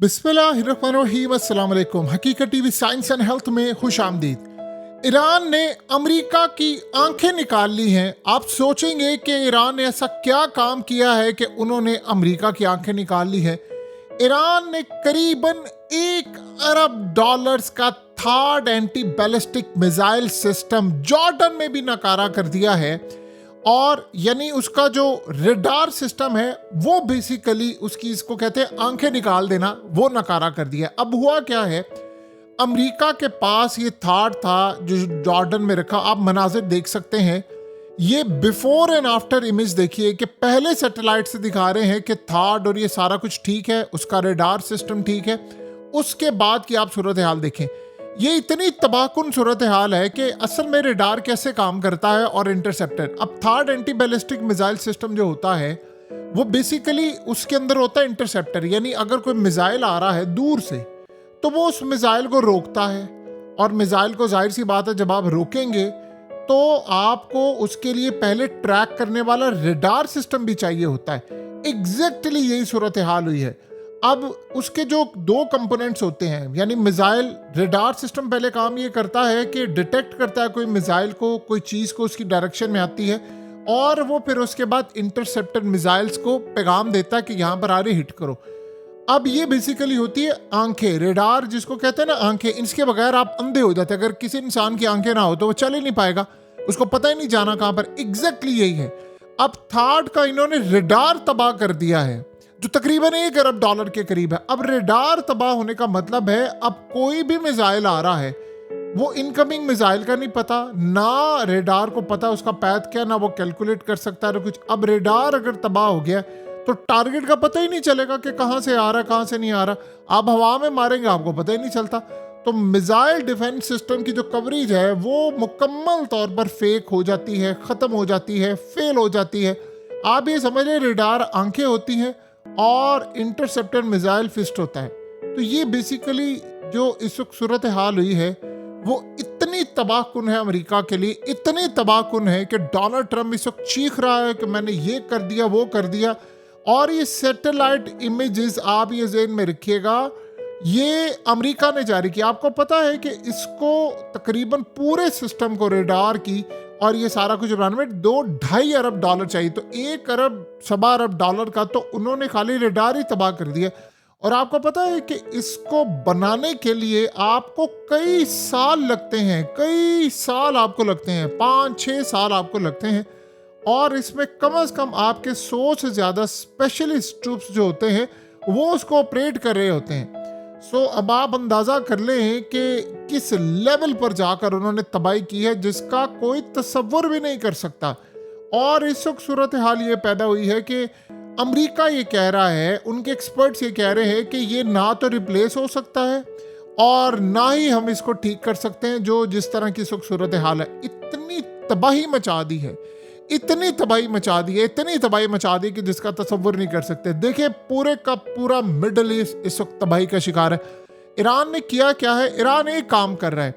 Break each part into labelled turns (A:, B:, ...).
A: बिस्मिल्लाहिर्रहमानिर्रहीम। अस्सलाम वालेकुम। हकीकत टीवी साइंस एंड हेल्थ में खुश आमदीद। ईरान ने अमेरिका की आंखें निकाल ली हैं। आप सोचेंगे कि ईरान ने ऐसा क्या काम किया है कि उन्होंने अमेरिका की आंखें निकाल ली है। ईरान ने करीबन $1 अरब का third anti ballistic missile system Jordan में भी नकारा कर दिया है। और यानी उसका जो रडार सिस्टम है वो बेसिकली उसकी, इसको कहते हैं आंखें निकाल देना, वो नकारा कर दिया। अब हुआ क्या है, अमेरिका के पास ये थार्ड था जो जॉर्डन में रखा। आप मनाजिर देख सकते हैं, ये बिफोर एंड आफ्टर इमेज देखिए कि पहले सैटेलाइट से दिखा रहे हैं कि थार्ड और ये सारा कुछ ठीक है, उसका रडार सिस्टम ठीक है। उसके बाद की आप सूरत हाल देखें, ये इतनी तबाहकुन सूरत हाल है कि असल में रडार कैसे काम करता है और इंटरसेप्टर। अब third anti ballistic missile system जो होता है वो बेसिकली उसके अंदर होता है इंटरसेप्टर, यानी अगर कोई मिसाइल आ रहा है दूर से तो वो उस मिसाइल को रोकता है। और मिसाइल को जाहिर सी बात है जब आप रोकेंगे तो आपको उसके लिए पहले ट्रैक करने वाला रडार सिस्टम भी चाहिए होता है। एग्जैक्टली यही सूरत हाल हुई है। अब उसके जो दो कंपोनेंट्स होते हैं, यानी मिसाइल रडार सिस्टम पहले काम ये करता है कि डिटेक्ट करता है कोई मिसाइल को, कोई चीज़ को उसकी डायरेक्शन में आती है, और वो फिर उसके बाद इंटरसेप्टर मिसाइल्स को पैगाम देता है कि यहाँ पर आ रही हिट करो। अब ये बेसिकली होती है आंखें, रडार जिसको कहते हैं ना आंखें। इसके बगैर आप अंधे हो जाते हैं। अगर किसी इंसान की आंखें ना हो तो वो चल ही नहीं पाएगा, उसको पता ही नहीं जाना कहाँ पर। एग्जैक्टली यही है। अब थर्ड का इन्होंने रडार तबाह कर दिया है जो तकरीबन $1 अरब के करीब है। अब रडार तबाह होने का मतलब है अब कोई भी मिसाइल आ रहा है, वो इनकमिंग मिसाइल का नहीं पता, ना रडार को पता उसका पैथ क्या, ना वो कैलकुलेट कर सकता है कुछ। अब रडार अगर तबाह हो गया तो टारगेट का पता ही नहीं चलेगा कि कहाँ से आ रहा है कहाँ से नहीं आ रहा। आप हवा में मारेंगे आपको पता ही नहीं चलता। तो मिसाइल डिफेंस सिस्टम की जो कवरेज है वो मुकम्मल तौर पर फेक हो जाती है, ख़त्म हो जाती है, फेल हो जाती है। आप ये समझ लें रडार आंखें होती हैं और इंटरसेप्टर मिसाइल फिस्ट होता है। तो ये बेसिकली जो इस वक्त सूरत हाल हुई है वो इतनी तबाहकुन है अमेरिका के लिए, इतनी तबाहकुन है कि डोनाल्ड ट्रंप इस वक्त चीख रहा है कि मैंने ये कर दिया वो कर दिया। और ये सैटेलाइट इमेजेस आप ये ज़हन में रखिएगा, ये अमेरिका ने जारी किया। आपको पता है कि इसको तकरीबन पूरे सिस्टम को रडार की और ये सारा कुछ बनाने में $2-2.5 अरब चाहिए। तो $1-1.25 अरब का तो उन्होंने खाली रडार ही तबाह कर दिया। और आपको पता है कि इसको बनाने के लिए आपको कई साल लगते हैं, कई साल आपको लगते हैं, 5-6 साल आपको लगते हैं। और इसमें कम से कम आपके 100 से ज़्यादा स्पेशलिस्ट ट्रूप्स जो होते हैं वो उसको ऑपरेट कर रहे होते हैं। सो अब आप अंदाज़ा कर लें कि किस लेवल पर जाकर उन्होंने तबाही की है जिसका कोई तसव्वुर भी नहीं कर सकता। और इस वक्त सूरत हाल ये पैदा हुई है कि अमेरिका ये कह रहा है, उनके एक्सपर्ट्स ये कह रहे हैं कि ये ना तो रिप्लेस हो सकता है और ना ही हम इसको ठीक कर सकते हैं। जो जिस तरह की इस वक्त सूरत हाल है, इतनी तबाही मचा दी है, इतनी तबाही मचा दी है, इतनी तबाही मचा दी कि जिसका तसव्वुर नहीं कर सकते। देखिए पूरे का पूरा मिडल ईस्ट इस वक्त तबाही का शिकार है। ईरान ने किया क्या है, ईरान एक काम कर रहा है,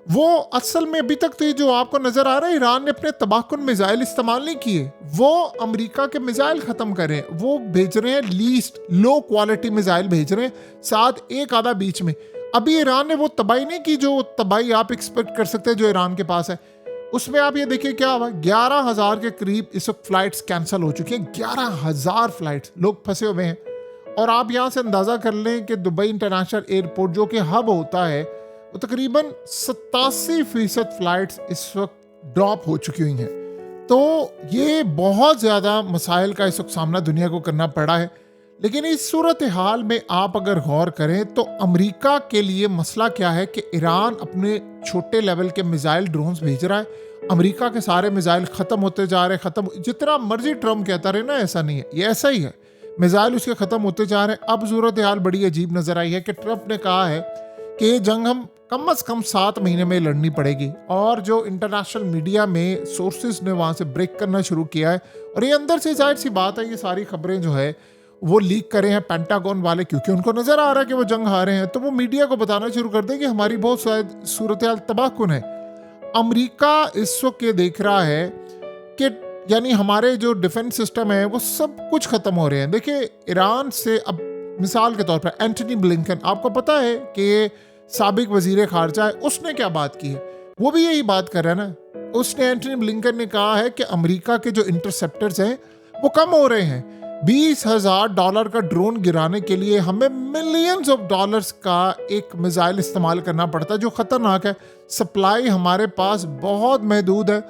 A: वो असल में अभी तक तो ये जो आपको नजर आ रहा है, ईरान ने अपने तबाहकुन मिसाइल इस्तेमाल नहीं किए, वो अमेरिका के मिसाइल खत्म कर रहे हैं। वो भेज रहे हैं लीस्ट लो क्वालिटी मिसाइल भेज रहे हैं, साथ एक आधा बीच में। अभी ईरान ने वो तबाही नहीं की जो तबाही आप एक्सपेक्ट कर सकते हैं जो ईरान के पास है। उसमें आप ये देखिए क्या हुआ, 11,000 के करीब इस वक्त फ्लाइट्स कैंसिल हो चुकी हैं। 11,000 फ्लाइट्स, लोग फंसे हुए हैं। और आप यहाँ से अंदाज़ा कर लें कि दुबई इंटरनेशनल एयरपोर्ट जो कि हब होता है वो तकरीबन 87% फ्लाइट्स इस वक्त ड्रॉप हो चुकी हुई हैं। तो ये बहुत ज़्यादा मसाइल का इस वक्त सामना दुनिया को करना पड़ा है। लेकिन इस सूरत हाल में आप अगर गौर करें तो अमेरिका के लिए मसला क्या है कि ईरान अपने छोटे लेवल के मिसाइल ड्रोन्स भेज रहा है। अमेरिका के सारे मिसाइल ख़त्म होते जा रहे हैं, ख़त्म। जितना मर्जी ट्रम्प कहता रहे ना, ऐसा नहीं है, ये ऐसा ही है, मिसाइल उसके ख़त्म होते जा रहे हैं। अब सूरत हाल बड़ी अजीब नज़र आई है कि ट्रम्प ने कहा है कि ये जंग हम कम से कम 7 महीने में लड़नी पड़ेगी। और जो इंटरनेशनल मीडिया में सोर्सेज ने वहाँ से ब्रेक करना शुरू किया है, और ये अंदर से जाहिर सी बात है ये सारी खबरें जो है वो लीक करे हैं पेंटागन वाले, क्योंकि उनको नजर आ रहा है कि वो जंग हारे हैं, तो वो मीडिया को बताना शुरू कर दें कि हमारी बहुत शायद सूरत हाल तबाहकुन है। अमेरिका इस वक्त ये देख रहा है कि यानी हमारे जो डिफेंस सिस्टम है वो सब कुछ खत्म हो रहे हैं। देखिए ईरान से अब मिसाल के तौर पर एंटनी ब्लिंकन, आपको पता है कि ये साबिक वजीर खारजा है, उसने क्या बात की है? वो भी यही बात कर रहा है ना। उसने, एंटनी ब्लिंकन ने कहा है कि अमेरिका के जो इंटरसेप्टर्स हैं वो कम हो रहे हैं। $20,000 का ड्रोन गिराने के लिए हमें मिलियंस ऑफ डॉलर्स का एक मिसाइल इस्तेमाल करना पड़ता है जो खतरनाक है। सप्लाई हमारे पास बहुत महदूद है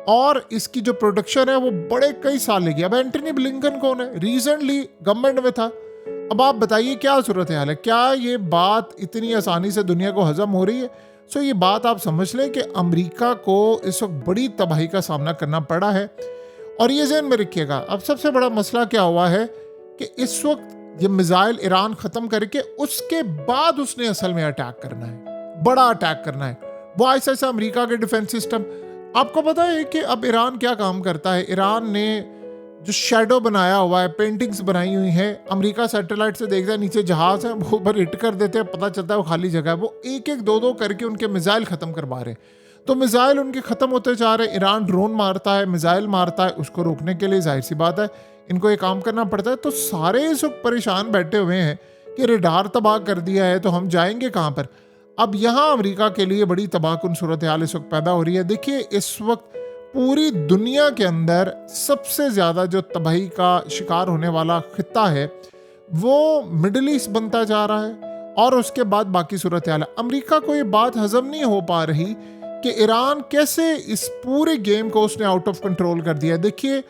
A: और इसकी जो प्रोडक्शन है वो बड़े कई साल लेगी। अब एंटनी ब्लिंकन कौन है? रिसेंटली गवर्नमेंट में था। अब आप बताइए क्या सूरत हाल है? क्या ये बात इतनी आसानी से दुनिया को हजम हो रही है? सो ये बात आप समझ लें कि अमेरिका को इस वक्त बड़ी तबाही का सामना करना पड़ा है। और ये ज़हन में रखिएगा, अब सबसे बड़ा मसला क्या हुआ है कि इस वक्त ये मिसाइल ईरान ख़त्म करके उसके बाद उसने असल में अटैक करना है, बड़ा अटैक करना है। वो ऐसा अमेरिका के डिफेंस सिस्टम, आपको पता है कि अब ईरान क्या काम करता है? ईरान ने जो शेडो बनाया हुआ है, पेंटिंग्स बनाई हुई हैं, अमेरिका सैटेलाइट से देखता है नीचे जहाज़ है, वो ऊपर हिट कर देते हैं, पता चलता है वो खाली जगह है। वो एक एक दो करके उनके मिसाइल ख़त्म करवा रहे हैं। तो मिसाइल उनके ख़त्म होते जा रहे हैं। ईरान ड्रोन मारता है, मिसाइल मारता है, उसको रोकने के लिए जाहिर सी बात है इनको ये काम करना पड़ता है। तो सारे इस वक्त परेशान बैठे हुए हैं कि रडार तबाह कर दिया है तो हम जाएंगे कहाँ पर? अब यहाँ अमेरिका के लिए बड़ी तबाहकुन सूरत हाल इस वक्त पैदा हो रही है। देखिए, इस वक्त पूरी दुनिया के अंदर सबसे ज़्यादा जो तबाही का शिकार होने वाला खित्ता है वो मिडल ईस्ट बनता जा रहा है और उसके बाद बाकी सूरत हाल है। अमेरिका को ये बात हजम नहीं हो पा रही कि ईरान कैसे इस पूरे गेम को उसने आउट ऑफ कंट्रोल कर दिया। देखिए,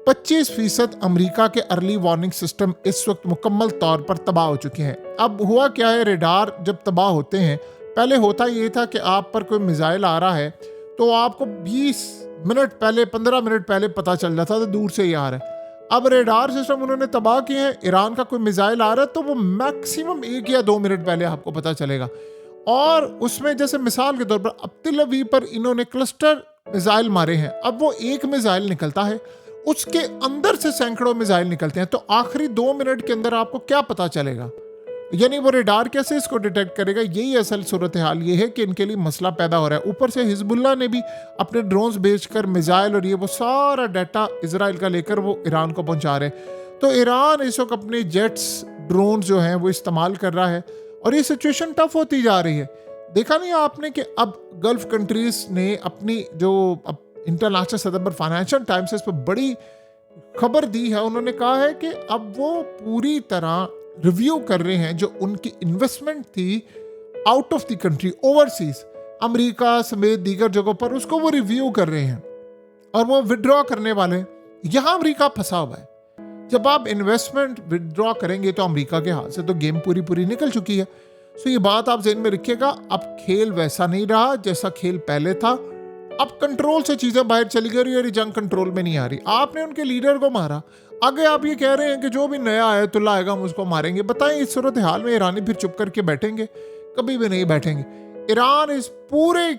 A: 25% अमेरिका के अर्ली वार्निंग सिस्टम इस वक्त मुकम्मल तौर पर तबाह हो चुके हैं। अब हुआ क्या है, रडार जब तबाह होते हैं, पहले होता ये था कि आप पर कोई मिसाइल आ रहा है तो आपको 20 मिनट पहले, 15 मिनट पहले पता चल जाता था दूर से ही आ रहा है। अब रडार सिस्टम उन्होंने तबाह किए हैं। ईरान का कोई मिसाइल आ रहा है तो वो मैक्सिमम 1 या 2 मिनट पहले आपको पता चलेगा। और उसमें जैसे मिसाल के तौर पर अब तेल अवीव पर इन्होंने क्लस्टर मिसाइल मारे हैं। अब वो एक मिसाइल निकलता है, उसके अंदर से सैकड़ों मिसाइल निकलते हैं, तो आखिरी 2 मिनट के अंदर आपको क्या पता चलेगा? यानी वो रडार कैसे इसको डिटेक्ट करेगा? यही असल सूरत हाल ये है कि इनके लिए मसला पैदा हो रहा है। ऊपर से हिजबुल्लाह ने भी अपने ड्रोन्स भेजकर मिसाइल और ये वो सारा डाटा इजराइल का लेकर वो ईरान को पहुंचा रहे हैं। तो ईरान इस वक्त अपने जेट्स, ड्रोन जो हैं वो इस्तेमाल कर रहा है और ये सिचुएशन टफ होती जा रही है। देखा नहीं आपने कि अब गल्फ कंट्रीज ने अपनी जो इंटरनेशनल सतह पर फाइनेंशियल टाइम्स इस पर बड़ी खबर दी है। उन्होंने कहा है कि अब वो पूरी तरह रिव्यू कर रहे हैं जो उनकी इन्वेस्टमेंट थी out of the country, overseas, America समेत दीगर जगहों पर, उसको वो रिव्यू कर रहे हैं और वो विड्रॉ करने वाले हैं। यहाँ अमेरिका फंसा हुआ है। जब आप इन्वेस्टमेंट विड्रॉ करेंगे तो अमेरिका के हाथ से तो गेम पूरी निकल चुकी है। सो ये बात आप ज़हन में रखिएगा। अब खेल वैसा नहीं रहा जैसा खेल पहले था। अब कंट्रोल से चीज़ें बाहर चली गई और ये जंग कंट्रोल में नहीं आ रही। आपने उनके लीडर को मारा, आगे आप ये कह रहे हैं कि जो भी नया आया तो लाएगा हम उसको मारेंगे। बताएं, इस सूरत हाल में ईरानी फिर चुप करके बैठेंगे? कभी भी नहीं बैठेंगे। ईरान इस पूरे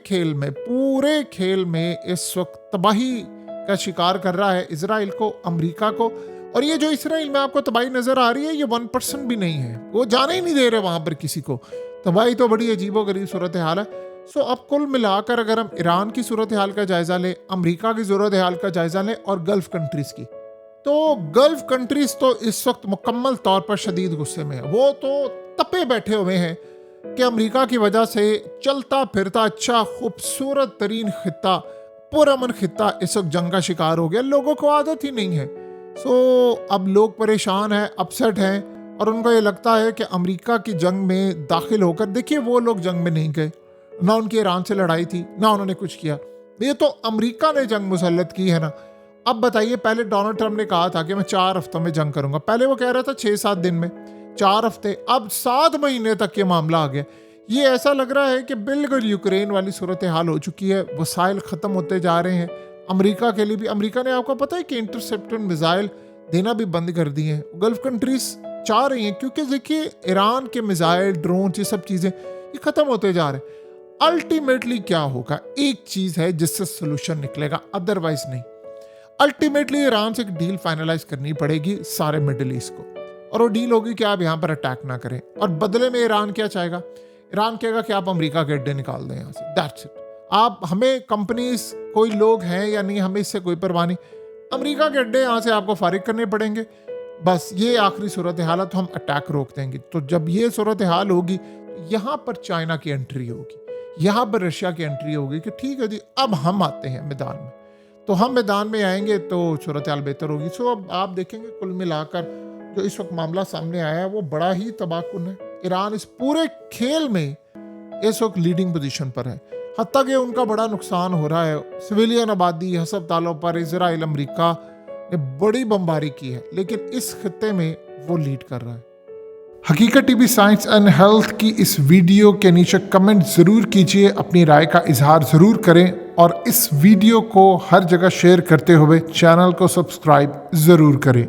A: खेल में इस वक्त तबाही का शिकार कर रहा है इजराइल को, अमेरिका को। और ये जो इसराइल में आपको तबाही नजर आ रही है ये 1% भी नहीं है। वो जाने ही नहीं दे रहे वहां पर किसी को। तबाही तो बड़ी अजीबोगरीब सूरत हाल है। सो अब कुल मिलाकर अगर हम ईरान की सूरत हाल का जायजा लें, अमेरिका की सूरत हाल का जायजा लें और गल्फ कंट्रीज की, तो गल्फ कंट्रीज तो इस वक्त मुकम्मल तौर पर शदीद गुस्से में है। वो तो तपे बैठे हुए हैं कि अमेरिका की वजह से चलता फिरता अच्छा खूबसूरत तरीन खित्ता, पुरअमन खित्ता इस वक्त जंग का शिकार हो गया। लोगों को आदत ही नहीं है। सो अब लोग परेशान हैं, अपसेट हैं और उनको ये लगता है कि अमेरिका की जंग में दाखिल होकर, देखिए वो लोग जंग में नहीं गए, ना उनकी ईरान से लड़ाई थी, ना उन्होंने कुछ किया। ये तो अमेरिका ने जंग मुसल्लत की है ना। अब बताइए, पहले डोनाल्ड ट्रंप ने कहा था कि मैं 4 हफ्तों में जंग करूंगा। पहले वो कह रहा था 6-7 दिन में, 4 हफ्ते, अब 7 महीने तक ये मामला आ गया। ये ऐसा लग रहा है कि बिल्कुल यूक्रेन वाली सूरत हाल हो चुकी है। वसाइल ख़त्म होते जा रहे हैं अमेरिका के लिए भी। अमेरिका ने, आपको पता है कि इंटरसेप्टर मिसाइल देना भी बंद कर दिए हैं। गल्फ कंट्रीज चाह रही हैं क्योंकि देखिए ईरान के मिसाइल, ड्रोन, ये सब चीज़ें ये ख़त्म होते जा रहे हैं। अल्टीमेटली क्या होगा? एक चीज़ है जिससे सोल्यूशन निकलेगा, अदरवाइज नहीं। अल्टीमेटली ईरान से एक डील फाइनलाइज करनी पड़ेगी सारे मिडिल ईस्ट को, और वो डील होगी कि आप यहाँ पर अटैक ना करें। और बदले में ईरान क्या चाहेगा? ईरान कहेगा कि आप अमेरिका के अड्डे निकाल दें यहाँ से, दैट्स इट। आप, हमें कंपनीज, कोई लोग हैं या नहीं, हमें इससे कोई परवाह नहीं। अमेरिका के अड्डे यहाँ से आपको फारिग करने पड़ेंगे। बस ये आखिरी सूरत हाल है, तो हम अटैक रोक देंगे। तो जब ये सूरत हाल होगी तो यहाँ पर चाइना की एंट्री होगी, यहाँ पर रशिया की एंट्री होगी कि ठीक है जी अब हम आते हैं मैदान में। तो हम मैदान में आएंगे तो सूरत हाल बेहतर होगी। सो अब आप देखेंगे कुल मिलाकर जो इस वक्त मामला सामने आया है वो बड़ा ही तबाहकुन है। ईरान इस पूरे खेल में इस वक्त लीडिंग पोजीशन पर है, हत्ता कि उनका बड़ा नुकसान हो रहा है। सिविलियन आबादी, हस्पतालों पर इजराइल अमेरिका ने बड़ी बमबारी की है, लेकिन इस खित्ते में वो लीड कर रहा है। हकीकत टीवी साइंस एंड हेल्थ की इस वीडियो के नीचे कमेंट ज़रूर कीजिए, अपनी राय का इजहार ज़रूर करें और इस वीडियो को हर जगह शेयर करते हुए चैनल को सब्सक्राइब ज़रूर करें।